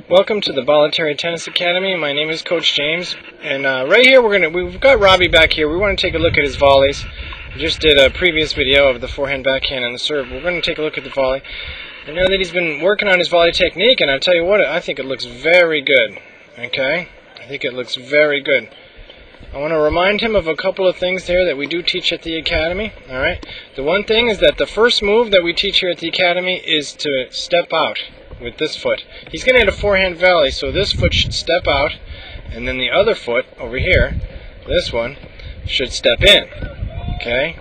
Welcome to the Bolleteri Tennis Academy. My name is Coach James, and right here we've got Robbie back here. We want to take a look at his volleys. We just did a previous video of the forehand, backhand, and the serve. We're going to take a look at the volley. I know that he's been working on his volley technique, and I'll tell you what, I think it looks very good. Okay, I think it looks very good. I want to remind him of a couple of things there that we do teach at the academy. All right, the one thing is that the first move that we teach here at the academy is to step out with this foot. He's going to hit a forehand volley, so this foot should step out, and then the other foot over here, this one, should step in. Okay?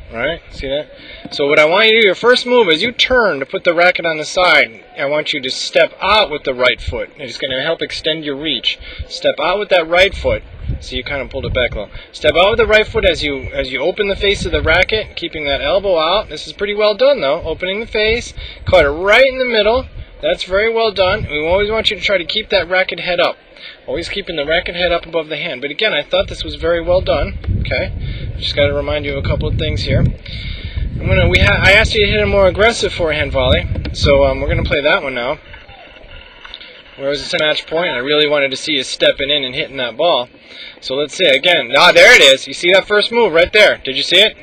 Alright, see that? So what I want you to do, your first move is you turn to put the racket on the side. I want you to step out with the right foot. It's going to help extend your reach. Step out with that right foot. So you kind of pulled it back a little. Step out with the right foot as you open the face of the racket, keeping that elbow out. This is pretty well done though. Opening the face, caught it right in the middle. That's very well done. We always want you to try to keep that racket head up. Always keeping the racket head up above the hand. But again, I thought this was very well done. Okay, just got to remind you of a couple of things here. I asked you to hit a more aggressive forehand volley, so we're going to play that one now. Whereas it's a match point, I really wanted to see you stepping in and hitting that ball. So let's see again. Ah, there it is. You see that first move right there? Did you see it?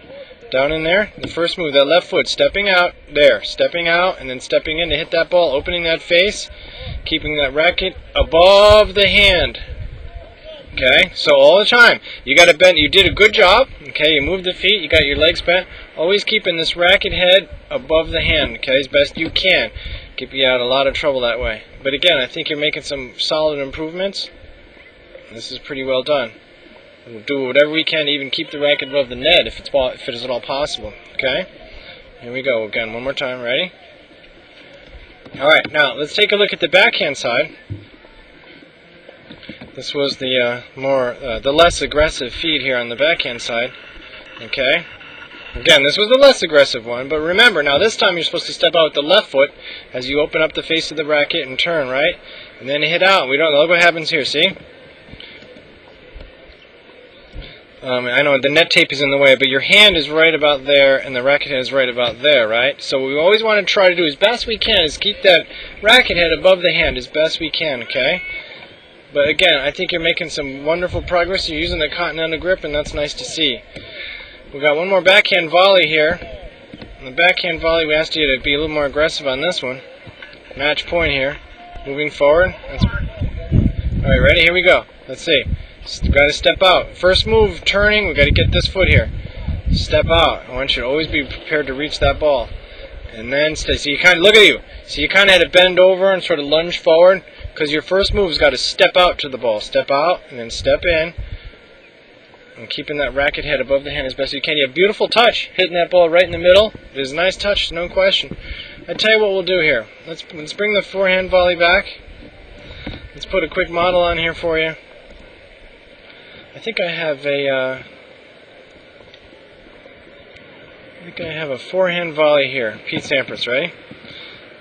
Down in there, the first move, that left foot, stepping out, there, stepping out, and then stepping in to hit that ball, opening that face, keeping that racket above the hand. Okay, so all the time, you got to bend, you did a good job, okay, you moved the feet, you got your legs bent, always keeping this racket head above the hand, okay, as best you can. Keep you out of a lot of trouble that way. But again, I think you're making some solid improvements. This is pretty well done. We'll do whatever we can to even keep the racket above the net if it is at all possible. Okay? Here we go again. One more time. Ready? Alright, now let's take a look at the backhand side. This was the less aggressive feed here on the backhand side. Okay? Again, this was the less aggressive one, but remember, now this time you're supposed to step out with the left foot as you open up the face of the racket and turn, right? And then hit out. Look what happens here, see? I know the net tape is in the way, but your hand is right about there, and the racket head is right about there, right? So what we always want to try to do as best we can is keep that racket head above the hand as best we can, okay? But again, I think you're making some wonderful progress. You're using the continental grip, and that's nice to see. We've got one more backhand volley here. On the backhand volley, we asked you to be a little more aggressive on this one. Match point here. Moving forward. Alright, ready? Here we go. Let's see. We've got to step out. First move, turning, we've got to get this foot here. Step out. I want you to always be prepared to reach that ball. And then stay. So you kind of, look at you. So you kind of had to bend over and sort of lunge forward, because your first move's got to step out to the ball. Step out and then step in. And keeping that racket head above the hand as best you can. You have a beautiful touch, hitting that ball right in the middle. It is a nice touch, no question. I tell you what we'll do here. Let's bring the forehand volley back. Let's put a quick model on here for you. I think I have a forehand volley here. Pete Sampras, right?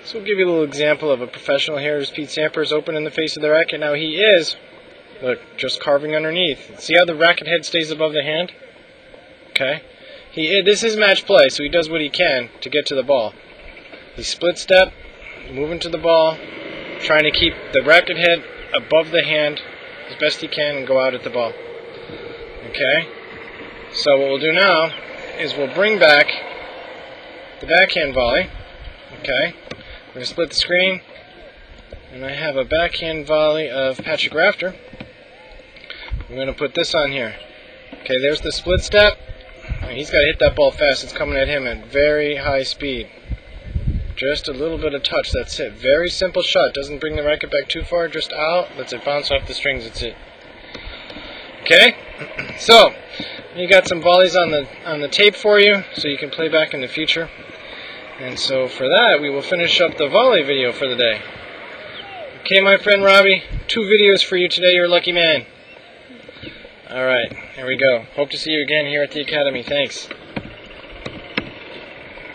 So we'll give you a little example of a professional here. Here's Pete Sampras opening the face of the racket. Now he is, look, just carving underneath. See how the racket head stays above the hand? Okay. This is match play, so he does what he can to get to the ball. He split step, moving to the ball, trying to keep the racket head above the hand as best he can and go out at the ball. Okay, so what we'll do now is we'll bring back the backhand volley. Okay, we're going to split the screen, and I have a backhand volley of Patrick Rafter. We're going to put this on here. Okay, there's the split step. He's got to hit that ball fast. It's coming at him at very high speed. Just a little bit of touch, that's it. Very simple shot. Doesn't bring the racket back too far, just out. Lets it bounce off the strings, that's it. Okay, so you got some volleys on the tape for you, so you can play back in the future. And so for that, we will finish up the volley video for the day. Okay, my friend Robbie, 2 videos for you today. You're a lucky man. All right, here we go. Hope to see you again here at the Academy. Thanks.